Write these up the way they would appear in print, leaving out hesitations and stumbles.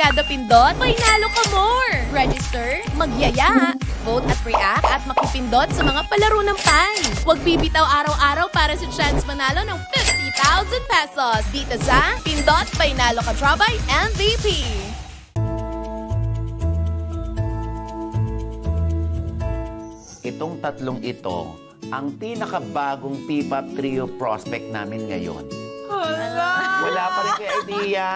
kada pindot, may nalo ka more! Register, magyaya, vote at react at makipindot sa mga palaro ng PAN. Huwag bibitaw araw-araw para sa chance manalo ng 50,000 pesos dito sa Pindot Painalo Ka Trabay MVP. Itong tatlong ito, ang pinakabagong P-pop trio prospect namin ngayon. Wala pa rin kayo idea?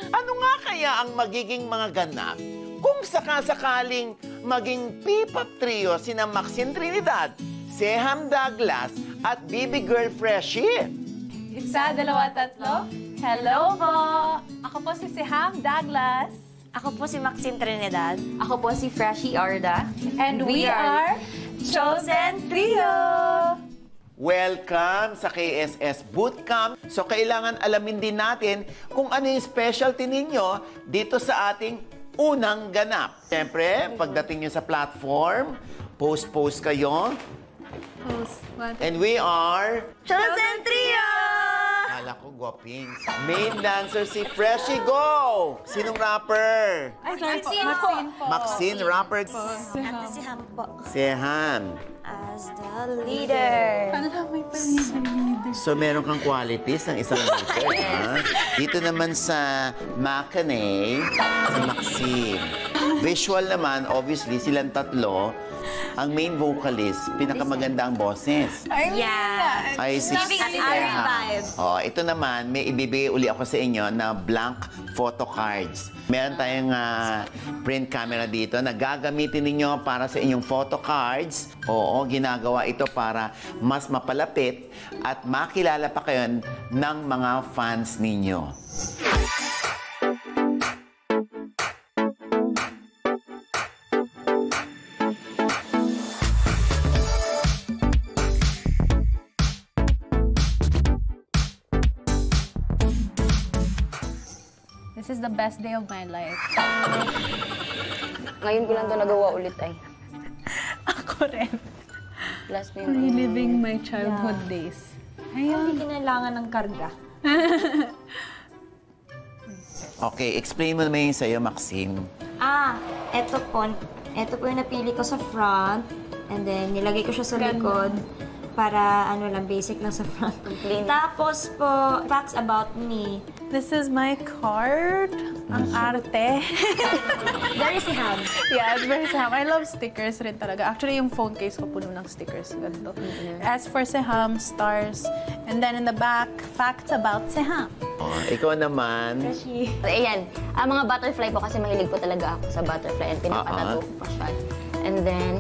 Ano nga kaya ang magiging mga ganap kung sakasakaling maging P-pop trio sina Maxine Trinidad, Seham Douglas at Baby Girl Freshie? Isa, dalawa, tatlo. Hello po! Ako po si Seham Douglas. Ako po si Maxine Trinidad. Ako po si Freshie Arda. And we are Chosen Trio! Welcome sa KSS Bootcamp. So, kailangan alamin din natin kung ano yung specialty ninyo dito sa ating unang ganap. Siyempre, pagdating nyo sa platform, post kayo. And we are... Chosen Trio! Kala ko, guwaping. Main dancer si Freshie, go! Sinong rapper? Ay, sorry po. Maxine po. Maxine, rapper. Ate si Ham po. Seham. As the leader. So, meron kang qualities ng isang leader, ha? Dito naman sa Macanay, si Maxine. Visual naman, obviously, silang tatlo. Ang main vocalist, pinakamaganda ang boses. Yeah. Ay, si Giving us our Seham. vibe. Oh, ito naman, may ibibigay uli ako sa inyo na blank photo cards. Meron tayong print camera dito na gagamitin ninyo para sa inyong photo cards. Oo, ginagawa ito para mas mapalapit at makilala pa kayo ng mga fans ninyo. This is the best day of my life. Ngayon ko lang ito nagawa ulit ay. Ako rin. Last memory. Reliving my childhood days. Hindi kinailangan ng karga. Okay, explain mo naman yung sa'yo, Maxine. Eto po yung napili ko sa front. And then, nilagay ko siya sa likod. Para, basic lang sa front. Tapos po, facts about me. This is my card. Ang arte. Very si Ham. Yeah, it's very Seham. I love stickers rin talaga. Actually, yung phone case ko puno ng stickers. Ganito. As for Seham, stars. And then in the back, facts about Seham. Oh, ikaw naman. Ayan, ang mga butterfly po kasi mahilig po talaga ako sa butterfly and pinapatato ko pa siya. And then,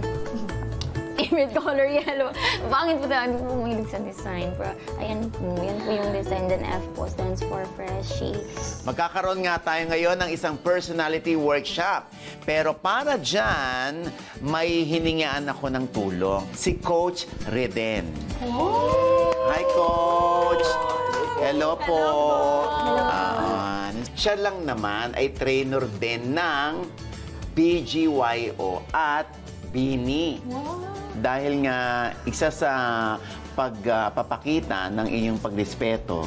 favorite color yellow. Pangit po talaga, hindi po mahilig sa design. Pero ayan po, yan po yung design. Then F po stands for Freshie. Magkakaroon nga tayo ngayon ng isang personality workshop. Pero para dyan, may hiningaan ako ng tulong. Si Coach Reden. Hi, Coach! Hello po! Siya lang naman ay trainer din ng BGYO at Bini. Dahil nga, isa sa pagpapakita ng inyong pagrespeto,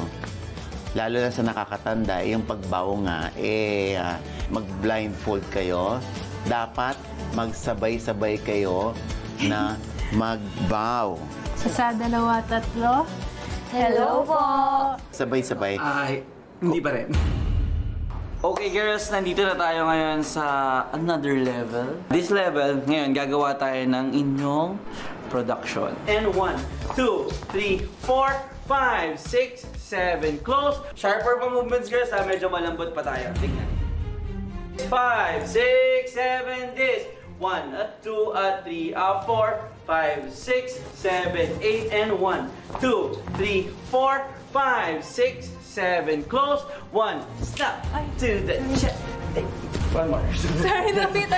lalo na sa nakakatanda, yung pagbaw nga, mag-blindfold kayo. Dapat magsabay-sabay kayo na magbaw. Isa, dalawa, tatlo. Hello po! Sabay-sabay. Ay, hindi pa rin. Okay girls, nandito na tayo ngayon sa another level. This level, ngayon gagawa tayo ng inyong production. And 1, 2, 3, 4, 5, 6, 7, close. Sharper pa movements girls ha, medyo malambot pa tayo. Tingnan. 5, 6, 7, this. 1, 2, 3, 4, 5, 6, 7, 8, and 1, 2, 3, 4, 5, 6, 7, close. 1, stop, to the chest. One more. Sorry, napita.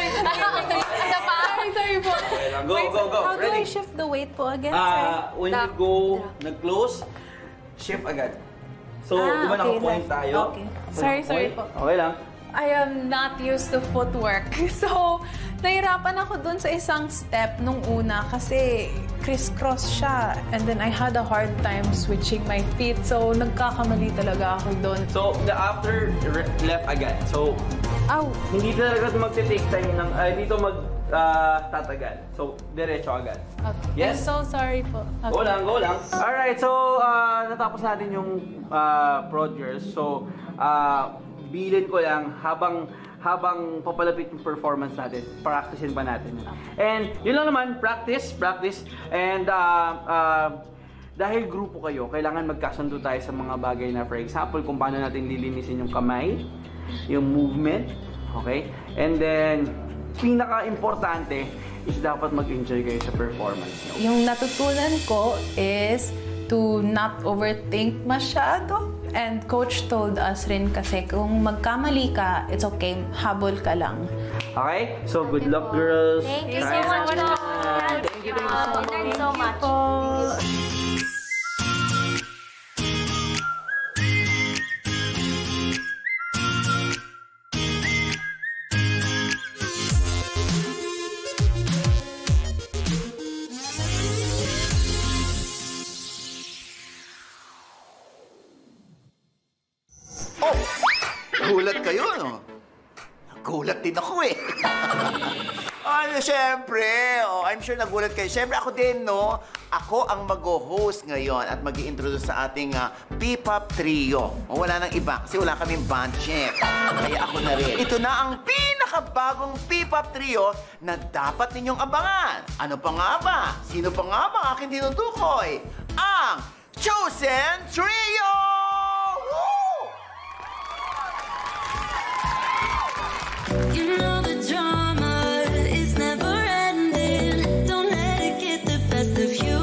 Sorry po. Okay lang. Go, go, go. How do I Ready? shift the weight po again? When you go nag-close, shift agad. So, di ba naka-point tayo? Okay. So, Sorry naka-point. po. Okay lang. I am not used to footwork. So, nahirapan ako dun sa isang step nung una kasi crisscross siya. And then I had a hard time switching my feet. So, nagkakamali talaga ako dun. So, the after left agad. So, Hindi talaga magte-take time ng, dito tatagal. So, diretso agad. Okay. Yes? I'm so sorry po. Okay. Go lang, go lang. Alright, so natapos natin yung prod-girls. So, bilin ko lang habang papalapit yung performance natin, practicein pa natin. And yun lang naman, practice. And dahil grupo kayo, kailangan magkasundo tayo sa mga bagay na, for example, kung paano natin lilinisin yung kamay, yung movement, okay? And then, pinaka-importante is dapat mag-enjoy kayo sa performance nyo. Yung natutunan ko is to not overthink masyado. And coach told us rin kasi kung magkamali ka, it's okay, habol ka lang. Okay? So, good luck, girls. Thank you so Try much, hard. Coach. Thank you. We learned so much. Oh! Gulat kayo, no? Gulat din ako eh. Ano, syempre. Oh, I'm sure nagulat kayo. Syempre ako din, no? Ako ang mag-host ngayon at mag-i-introduce sa ating P-pop trio. O, wala nang iba kasi wala kaming budget. Kaya ako na rin. Ito na ang pinakabagong P-pop trio na dapat ninyong abangan. Ano pa nga ba? Sino pa nga ba ang aking tinutukoy? Ang Chosen Trio! Woo! You know the drama is never ending. Don't let it get the best of you.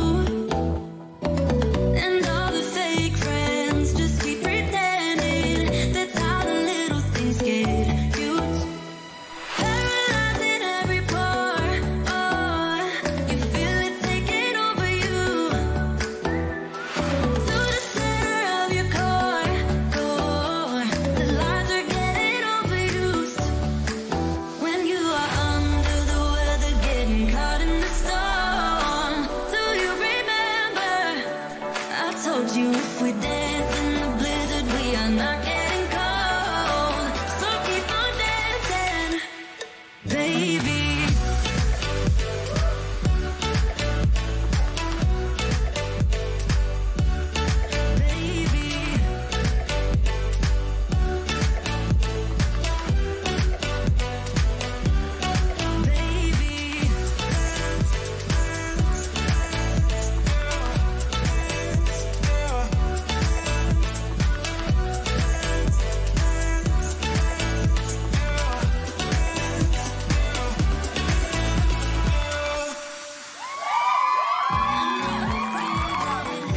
And all the fake friends just keep pretending. That's how the little things get cute. Paralyzing every pore. Oh, you feel it taking over you. To the center of your core. The lies are getting overused. When you are under the weather, getting caught in the storm. Do you remember? I told you if we dance in the blizzard, we are not getting cold. So keep on dancing, baby. Baby. Baby.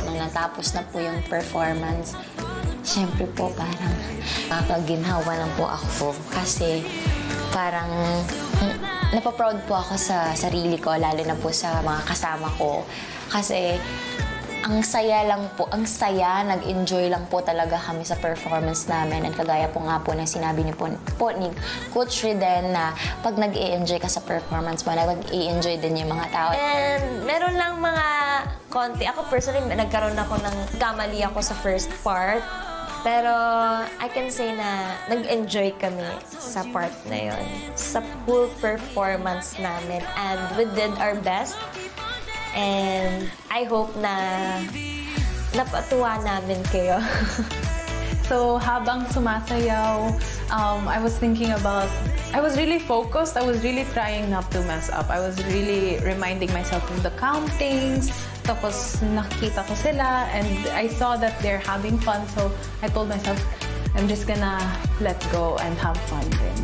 Nung natapos na po yung performance, syempre po parang nakakaginhawa lang po ako kasi parang napaproud po ako sa sarili ko, lalo na po sa mga kasama ko. Kasi ang saya lang po, nag-enjoy lang po talaga kami sa performance namin. And kagaya po nga po na sinabi niyo po ni Coach Riden na pag nag-i-enjoy ka sa performance mo, nag-i-enjoy din yung mga tao. And meron lang mga konti. Ako personally, nagkaroon ako ng kamali ako sa first part. Pero I can say na nag-enjoy kami sa part na yon, sa full performance namin. And we did our best. And I hope na napatuwa namin kayo. So habang sumasayaw, I was thinking about, I was really focused. I was really trying not to mess up. I was really reminding myself of the countings. Tapos nakita ko sila and I saw that they're having fun. So I told myself, I'm just gonna let go and have fun din.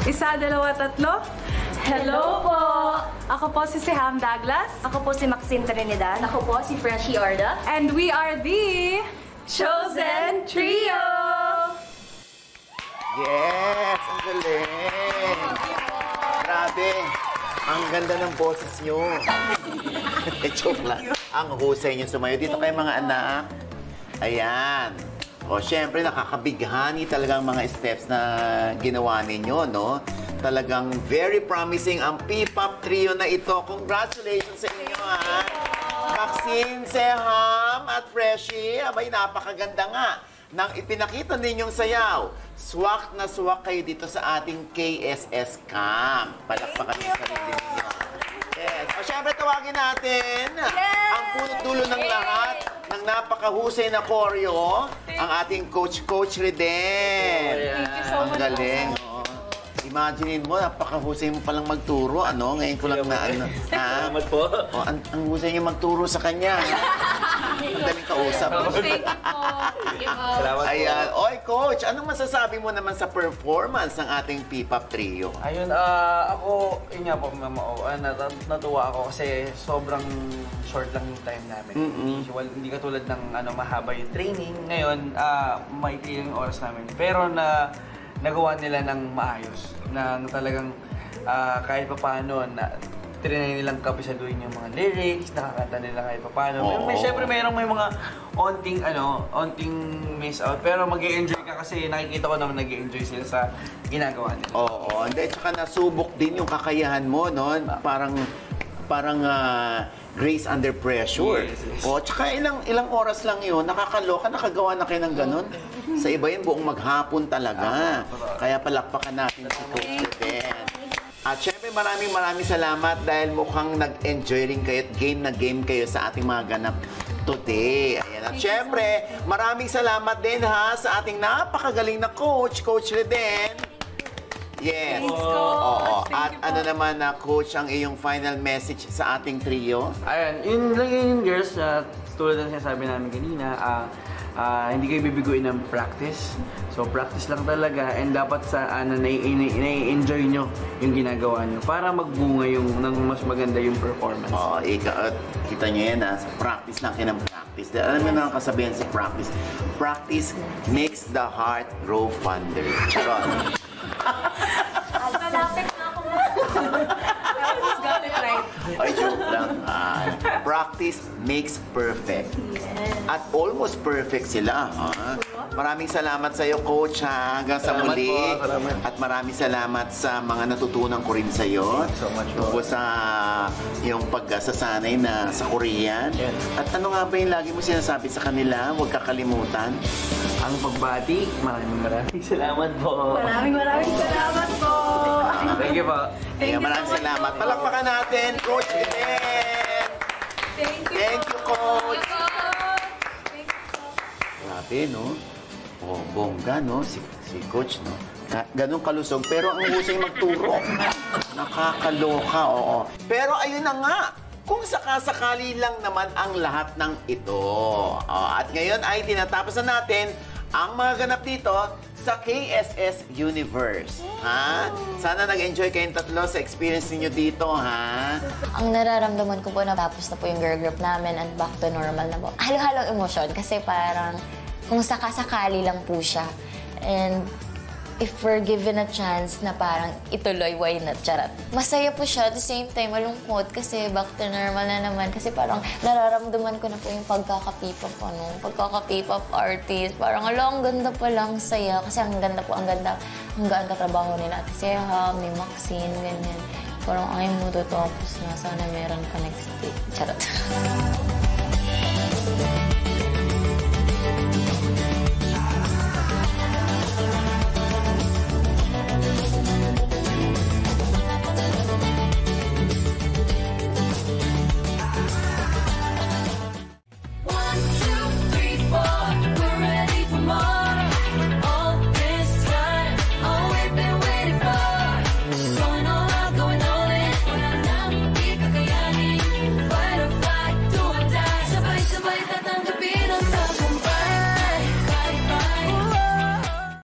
Isa, dalawa, tatlo. Hello po! Ako po si Ham Douglas. Ako po si Maxine Trinidad. Ako po si Freshie Orda. And we are the Chosen Trio! Yes! Ang galing! Grabe! Ang ganda ng boses nyo. Joke lang. Ang husay nyo sumayo. Dito kayo mga anak. Ayan. O, syempre, nakakabighani talagang mga steps na ginawa ninyo, no? Talagang very promising ang P-pop trio na ito. Congratulations sa inyo, ha? Maxine, Seham, at Freshie. Abay, napakaganda nga. ng ipinakita ninyong sayaw. Swak na swak kayo dito sa ating KSS Camp. Palakpakan yung sarili ninyo. Yes. O syempre, tawagin natin ang punot dulo ng lahat ng napakahusay na choreo, ang ating Coach Reden. Thank you so much. Ang galing. Oo. Imaginein mo, napakahusay mo palang magturo. Ano? Ngayon ko lang na ano. Ha? Salamat po. O, ang husay niyo magturo sa kanya. Ang daling kausap. Thank you po. Salamat po. Ayan. Oy, Coach, anong masasabi mo naman sa performance ng ating P-pop trio? Ayun, ako, yun nga po, Mama O, natuwa ako kasi sobrang short lang yung time namin. Usual, hindi katulad ng mahaba yung training. Ngayon, maikli yung oras namin. Pero nagawa nila ng maayos. Nang talagang kahit pa paano, trinay nilang kapisaduhin yung mga lyrics, nakakanta nila kahit pa paano. Siyempre, may mga onting miss out. Pero mag-i-enjoy ka kasi nakikita ko naman nag-i-enjoy sila sa ginagawa nila. Oo. Hindi, tsaka nasubok din yung kakayahan mo, no? Parang grace under pressure. Yes. O, tsaka ilang oras lang yun, nakakaloka, nakagawa na kayo ng ganun. Sa iba yun, buong maghapon talaga. Kaya palakpakan natin si Coach Reden. At syempre, maraming salamat dahil mukhang nag-enjoy rin kayo at game na game kayo sa ating mga ganap today. Ayan. At syempre, maraming salamat din sa ating napakagaling na Coach Reden. Yes. Oo. At ano naman na Coach ang iyong final message sa ating trio? Ayan, yun lang yun, girls. Tulad ng sinasabi namin kanina, hindi kayo bibiguin ng practice. So, practice lang talaga and dapat nai-enjoy nyo yung ginagawa nyo para magbunga ng mas maganda yung performance. Oo, kita nyo yan sa practice lang kayo ng practice. Alam mo na ang kasabihan sa practice? Practice makes the heart grow fonder. Charot. Malapit na ako. Ay, joke lang. Practice makes perfect. At almost perfect sila. Maraming salamat sa iyo, Coach. Hanggang sa Salamat muli. po, salamat. At maraming salamat sa mga natutunan ko rin sa iyo. So much po. Tungkol sa yung pagsasanay na sa Korean. Yes. At ano nga ba yung lagi mo sinasabi sa kanila? Huwag kakalimutan. Ang pagbati, maraming salamat po. Maraming salamat po. Thank you po. Kaya maraming salamat. Palakpakan natin, Coach Reden. Thank you, Coach. Grabe, no? Oh, bongga, no? Si Coach, no? Ganun kalusog, pero ang husay magturo. Nakakaloka, oo. Pero ayun na nga, kung sakasakali lang naman ang lahat ng ito. At ngayon ay tinatapos na natin ang mga ganap dito sa KSS Universe. Ha? Sana nag-enjoy kayong tatlo sa experience niyo dito, ha? Ang nararamdaman ko po na tapos na po yung girl group namin and back to normal na po. Halo-halong emosyon kasi parang kung sakasakali lang po siya. And if we're given a chance na parang ituloy, why not? Charot. Masaya po siya at the same time malungkot kasi back to normal na naman. Kasi parang nararamdaman ko na po yung pagkaka-P-pop artist. Parang ang ganda pa lang, saya. Kasi ang ganda po, ang gaan katrabaho nila. Ate Seha, may Maxine, ganyan. Parang ay mo to tapos na sana meron ka next day. Charot.